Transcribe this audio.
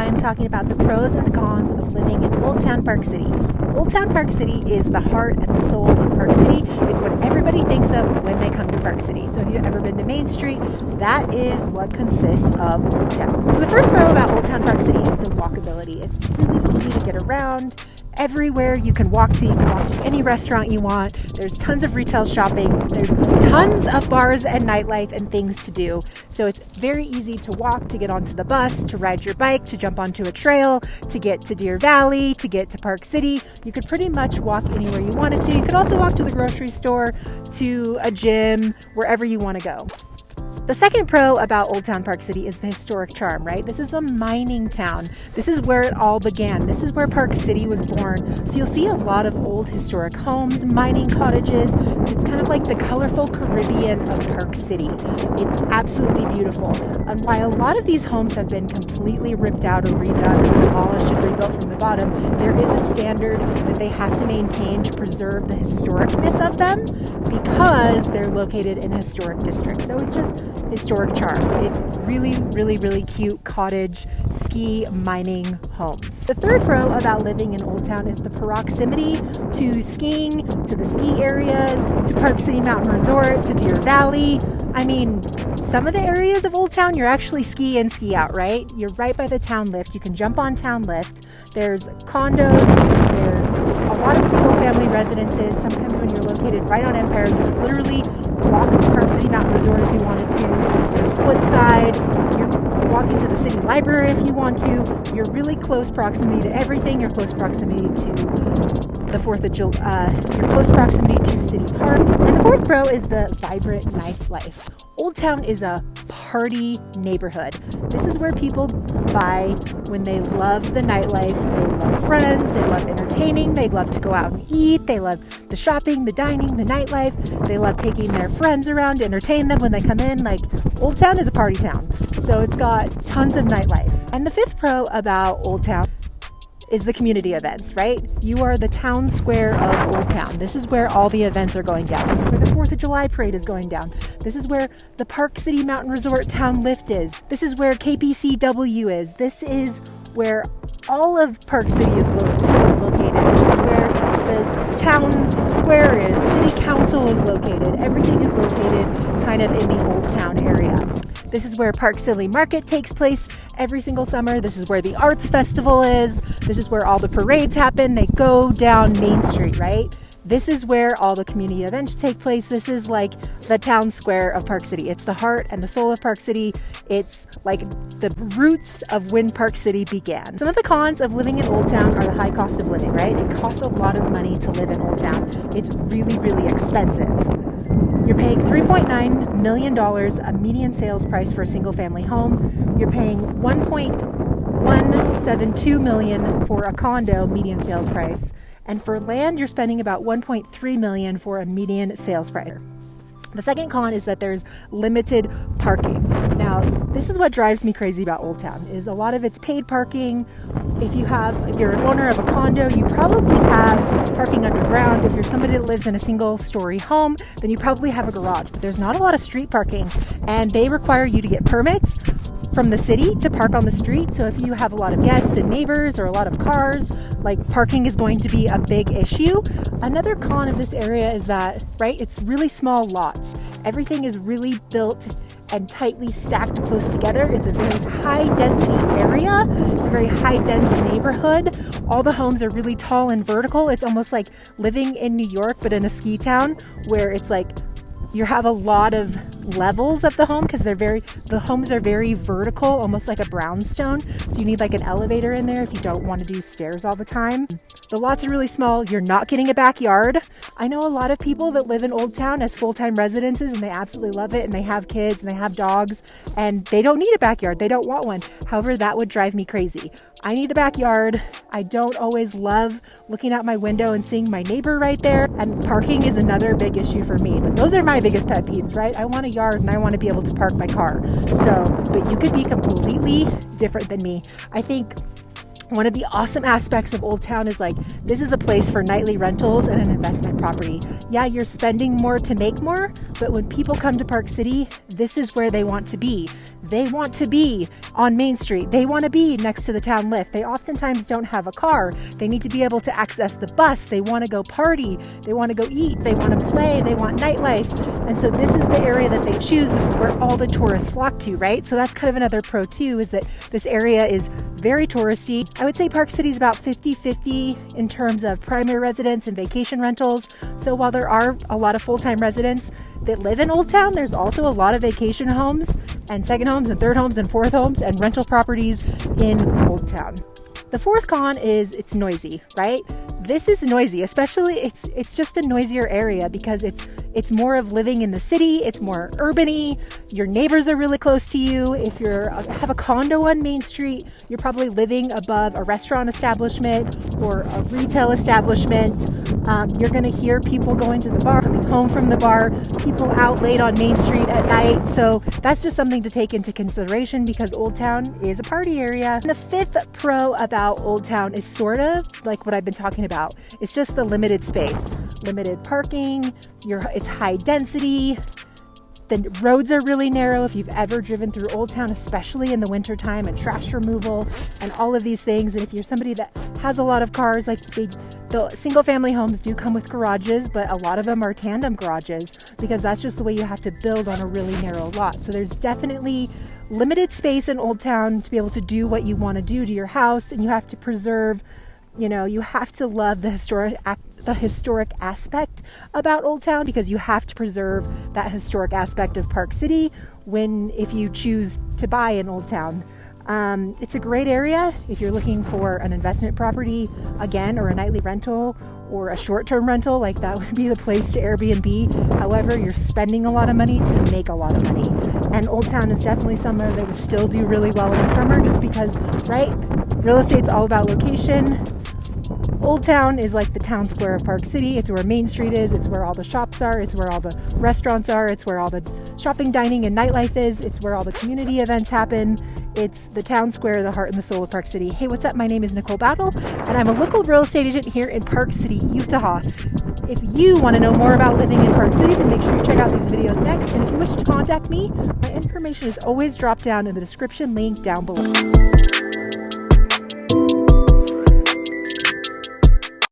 time talking about the pros and the cons of living in Old Town Park City. Old Town Park City is the heart and the soul of Park City. It's what everybody thinks of when they come to Park City. So if you've ever been to Main Street, that is what consists of Old Town. So the first pro about Old Town Park City is the walkability. It's really easy to get around. Everywhere you can walk to any restaurant you want. There's tons of retail shopping. There's tons of bars and nightlife and things to do. So it's very easy to walk, to get onto the bus, to ride your bike, to jump onto a trail, to get to Deer Valley, to get to Park City. You could pretty much walk anywhere you wanted to. You could also walk to the grocery store, to a gym, wherever you want to go. The second pro about Old Town Park City is the historic charm, right? This is a mining town. This is where it all began. This is where Park City was born. So you'll see a lot of old historic homes, mining cottages. It's kind of like the colorful Caribbean of Park City. It's absolutely beautiful. And while a lot of these homes have been completely ripped out or redone, demolished and rebuilt from the bottom, there is a standard that they have to maintain to preserve the historicness of them because they're located in a historic district. So it's just historic charm. It's really cute cottage ski mining homes. The third pro about living in Old Town is the proximity to skiing, to the ski area, to Park City Mountain Resort, to Deer Valley. I mean, some of the areas of Old Town, you're actually ski in, ski out, right? You're right by the town lift. You can jump on town lift. There's condos. There's a lot of single family residences. Sometimes when you're located right on Empire, you can literally walk to Park City Mountain Resort if you wanted to. There's Woodside. You're walking to the city library if you want to. You're really close proximity to everything. You're close proximity to the 4th of July. You're close proximity to City Park. And the fourth pro is the vibrant nightlife. Old Town is a party neighborhood. This is where people buy when they love the nightlife. They love friends, they love entertaining, they love to go out and eat, they love the shopping, the dining, the nightlife. They love taking their friends around to entertain them when they come in. Like, Old Town is a party town. So it's got tons of nightlife. And the fifth pro about Old Town is the community events, right? You are the town square of Old Town. This is where all the events are going down. This is where the 4th of July parade is going down. This is where the Park City Mountain Resort Town Lift is. This is where KPCW is. This is where all of Park City is located. This is where the town square is. City Council is located. Everything is located kind of in the Old Town area. This is where Park City Market takes place every single summer. This is where the Arts Festival is. This is where all the parades happen. They go down Main Street, right? This is where all the community events take place. This is like the town square of Park City. It's the heart and the soul of Park City. It's like the roots of when Park City began. Some of the cons of living in Old Town are the high cost of living, right? It costs a lot of money to live in Old Town. It's really expensive. You're paying $3.9 million, a median sales price for a single family home. You're paying $1.172 million for a condo median sales price. And for land, you're spending about $1.3 million for a median sales price. The second con is that there's limited parking. Now, this is what drives me crazy about Old Town, is a lot of it's paid parking. If you're an owner of a condo, you probably have parking underground. If you're somebody that lives in a single-story home, then you probably have a garage. But there's not a lot of street parking, and they require you to get permits from the city to park on the street. So if you have a lot of guests and neighbors or a lot of cars, like, parking is going to be a big issue. Another con of this area is that, right, it's really small lots. Everything is really built and tightly stacked close together. It's a very high density area. It's a very high dense neighborhood. All the homes are really tall and vertical. It's almost like living in New York, but in a ski town, where it's like you have a lot of levels of the home because the homes are very vertical, almost like a brownstone. So you need like an elevator in there if you don't want to do stairs all the time. The lots are really small. You're not getting a backyard. I know a lot of people that live in Old Town as full-time residences, and they absolutely love it, and they have kids and they have dogs, and they don't need a backyard. They don't want one. However, that would drive me crazy. I need a backyard. I don't always love looking out my window and seeing my neighbor right there, and parking is another big issue for me. But those are my biggest pet peeves, right? I want a yard and I want to be able to park my car. But you could be completely different than me. I think one of the awesome aspects of Old Town is, like, this is a place for nightly rentals and an investment property. Yeah, you're spending more to make more, but when people come to Park City, this is where they want to be. They want to be on Main Street. They want to be next to the town lift. They oftentimes don't have a car. They need to be able to access the bus. They want to go party. They want to go eat. They want to play. They want nightlife. And so this is the area that they choose. This is where all the tourists flock to, right? So that's kind of another pro too, is that this area is very touristy. I would say Park City is about 50-50 in terms of primary residents and vacation rentals. So while there are a lot of full-time residents that live in Old Town, there's also a lot of vacation homes and second homes and third homes and fourth homes and rental properties in Old Town. The fourth con is it's noisy, right? This is noisy, especially it's just a noisier area because it's more of living in the city. It's more urban-y. Your neighbors are really close to you. If you have a condo on Main Street, you're probably living above a restaurant establishment or a retail establishment. You're going to hear people going to the bar, coming home from the bar, people out late on Main Street at night. So that's just something to take into consideration because Old Town is a party area. And the fifth pro about Old Town is sort of like what I've been talking about. It's just the limited space, limited parking, it's high density. The roads are really narrow. If you've ever driven through Old Town, especially in the wintertime, and trash removal and all of these things. And if you're somebody that has a lot of cars, like the single family homes do come with garages, but a lot of them are tandem garages because that's just the way you have to build on a really narrow lot. So there's definitely limited space in Old Town to be able to do what you want to do to your house, and you have to preserve. You have to love the historic aspect about Old Town because you have to preserve that historic aspect of Park City if you choose to buy in Old Town. It's a great area if you're looking for an investment property, again, or a nightly rental or a short-term rental. Like that would be the place to Airbnb. However, you're spending a lot of money to make a lot of money. And Old Town is definitely somewhere that would still do really well in the summer just because, right, real estate's all about location. Old Town is like the town square of Park City. It's where Main Street is. It's where all the shops are. It's where all the restaurants are. It's where all the shopping, dining, and nightlife is. It's where all the community events happen. It's the town square, the heart and the soul of Park City. Hey, what's up? My name is Nicole Bowdle, and I'm a local real estate agent here in Park City, Utah. If you want to know more about living in Park City, then make sure you check out these videos next. And if you wish to contact me, my information is always dropped down in the description link down below.